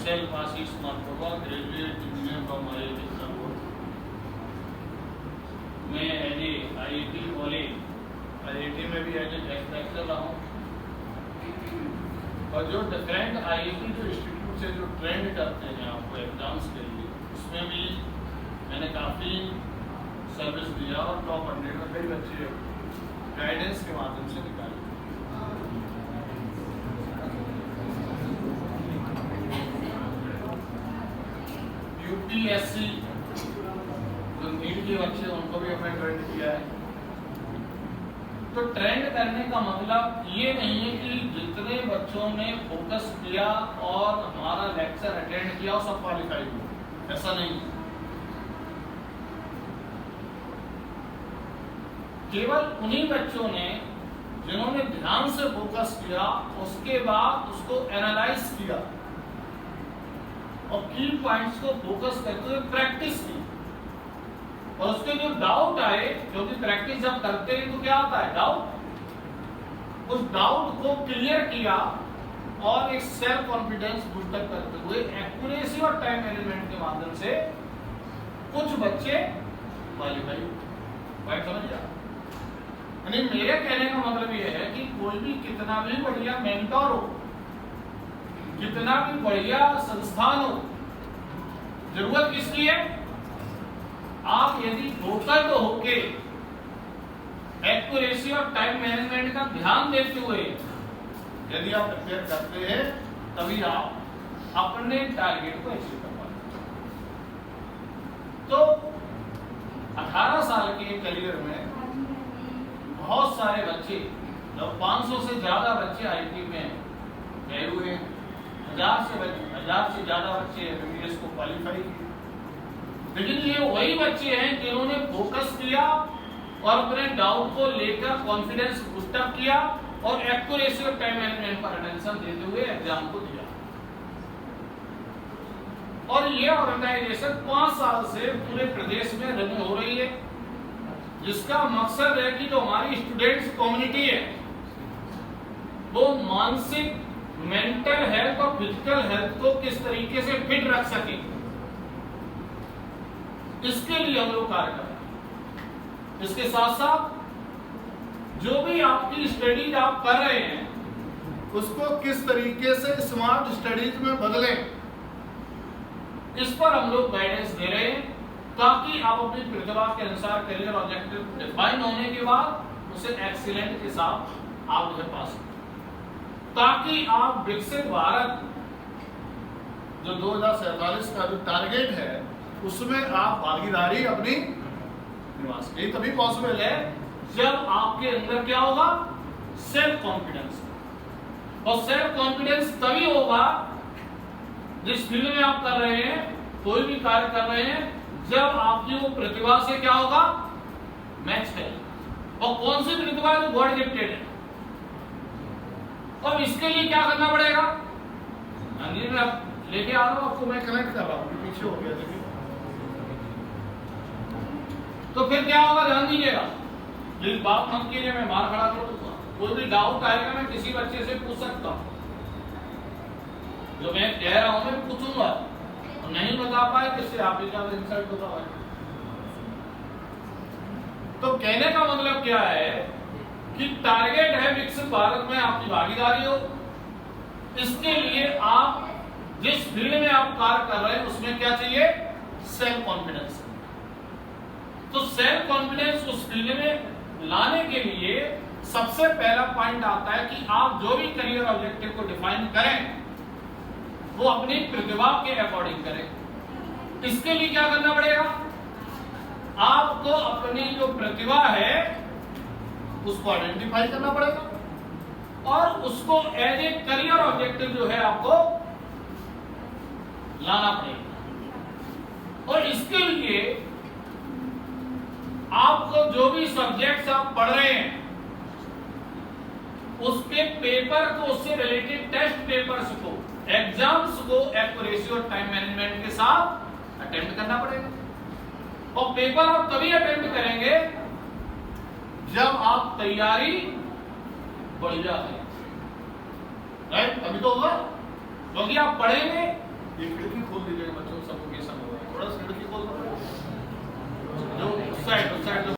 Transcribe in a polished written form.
myself Ashish Markova, graduate engineer from IIT Kanpur. मैं as IIT college IIT में भी as guest lecture रहा हूँ, और जो डिफरेंट IIT जो इंस्टीट्यूट से जो ट्रेंड करते हैं आपको एग्जाम्स के लिए, उसमें भी मैंने काफ़ी सर्विस दिया और टॉप 100 में कई बच्चे गाइडेंस के माध्यम से निकाले। UPSC जो नीट के बच्चे उनको भी अपने ट्रेंड किया है। तो ट्रेंड करने का मतलब ये नहीं है कि जितने बच्चों ने फोकस किया और हमारा लेक्चर अटेंड किया और सब क्वालिफाई हुए, ऐसा नहीं है। केवल उन्हीं बच्चों ने जिन्होंने ध्यान से फोकस किया, उसके बाद उसको एनालाइज किया और की पॉइंट्स को फोकस करते हुए प्रैक्टिस की, और उसके जो डाउट आए, क्योंकि प्रैक्टिस जब करते हैं तो क्या आता है डाउट, उस डाउट को क्लियर किया और एक सेल्फ कॉन्फिडेंस बूस्टअप करते हुए एक्यूरेसी और टाइम मैनेजमेंट के माध्यम से कुछ बच्चे क्वालिफाई हुए। समझ आ? यानी मेरे कहने का मतलब यह है कि कोई भी कितना भी बढ़िया मेंटर हो, कितना भी बढ़िया संस्थान हो, जरूरत किसकी है? आप यदि फोकस्ड होके एक्यूरेसी और टाइम मैनेजमेंट का ध्यान देते हुए यदि आप प्रिपेयर करते हैं, तभी आप अपने टारगेट को अचीव कर पाएंगे। तो 18 साल के करियर में बहुत सारे बच्चे, जब 500 से ज्यादा बच्चे IIT में गए हुए हैं, 1000 से ज्यादा बच्चे MBBS को क्वालिफाई किए, लेकिन ये वही बच्चे हैं जिन्होंने फोकस किया और अपने डाउट को लेकर कॉन्फिडेंस बूस्टअप किया और एक्यूरेसी और टाइम मैनेजमेंट पर अटेंशन देते हुए एग्जाम को दिया। और ये ऑर्गेनाइजेशन 5 साल से पूरे प्रदेश में रन हो रही है, जिसका मकसद है कि जो हमारी स्टूडेंट्स कम्युनिटी है वो मानसिक, मेंटल हेल्थ और फिजिकल हेल्थ को किस तरीके से फिट रख सके, इसके लिए हम लोग कार्य कर रहे हैं। इसके साथ साथ जो भी आपकी स्टडीज आप कर रहे हैं, उसको किस तरीके से स्मार्ट स्टडीज में बदलें, इस पर हम लोग गाइडेंस दे रहे हैं, ताकि आप अपनी प्रतिभा के अनुसार करियर ऑब्जेक्टिव डिफाइन होने के बाद उसे एक्सीलेंट के साथ आप उसे पा सकें, ताकि आप विकसित भारत जो 2047 का जो टारगेट है उसमें आप भागीदारी अपनी निभा सकें। तभी पॉसिबल है जब आपके अंदर क्या होगा? Self confidence. और सेल्फ कॉन्फिडेंस तभी होगा जिस फील्ड में आप कर रहे हैं, कोई भी कार्य कर रहे हैं, जब आपकी वो प्रतिभा से क्या होगा? मैच करेगा। और कौन सी प्रतिभा है? जो गॉड गिफ्टेड है। और इसके लिए क्या करना पड़ेगा? लेके आ रहा हूं आपको, मैं कनेक्ट कर रहा हूं, पीछे हो गया। देखिए, तो फिर क्या होगा? ध्यान दीजिएगा, प्लीज बात मत कीजिए, मैं मार खड़ा कर दूंगा। कोई भी डाउट आएगा मैं किसी बच्चे से पूछ सकता हूं, जो मैं कह रहा हूं मैं पूछूंगा, और नहीं बता पाए किससे आप इंसल्ट होता है। तो कहने का मतलब क्या है कि टारगेट है विकसित भारत में आपकी भागीदारी हो। इसके लिए आप जिस फील्ड में आप कार्य कर रहे हैं उसमें क्या चाहिए? Self confidence. तो सेल्फ कॉन्फिडेंस उस फील्ड में लाने के लिए सबसे पहला पॉइंट आता है कि आप जो भी करियर ऑब्जेक्टिव को डिफाइन करें वो अपनी प्रतिभा के अकॉर्डिंग करें। इसके लिए क्या करना पड़ेगा? आपको अपनी जो प्रतिभा है उसको आइडेंटिफाई करना पड़ेगा और उसको एज ए करियर ऑब्जेक्टिव जो है आपको लाना पड़ेगा। और इसके लिए आपको जो भी सब्जेक्ट्स आप पढ़ रहे हैं उसके पेपर को, उससे रिलेटेड टेस्ट पेपर्स को, एग्जाम्स को एक्यूरेसी और टाइम मैनेजमेंट के साथ अटेम्प्ट करना पड़ेगा। और पेपर आप तभी अटेम्प्ट करेंगे जब आप तैयारी बढ़िया है, राइट? अभी तो होगा, क्योंकि आप पढ़ेंगे ये खिड़की खोल दीजिएगा, बच्चों को सफोकेशन हो रहा है, थोड़ा सा